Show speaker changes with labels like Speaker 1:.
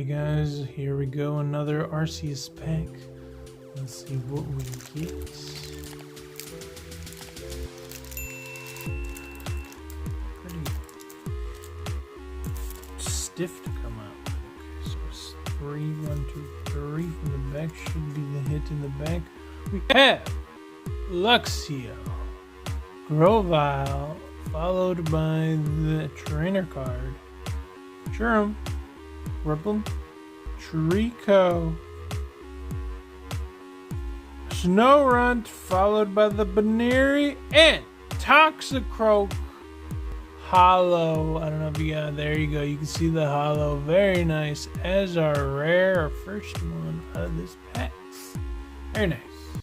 Speaker 1: Alrighty guys, here we go, another Arceus pack. Let's see what we get. Pretty stiff to come out. Okay, so it's 3, 1, 2, 3 from the back, should be the hit in the back. We have Luxio, Grovyle, followed by the trainer card, Sherm, Ripple, Trico, Snowrunt, followed by the Baneri, and Toxicroak Hollow. I don't know if you got, there you go, you can see the hollow, very nice, as our rare, our first one out of this pack. Very nice.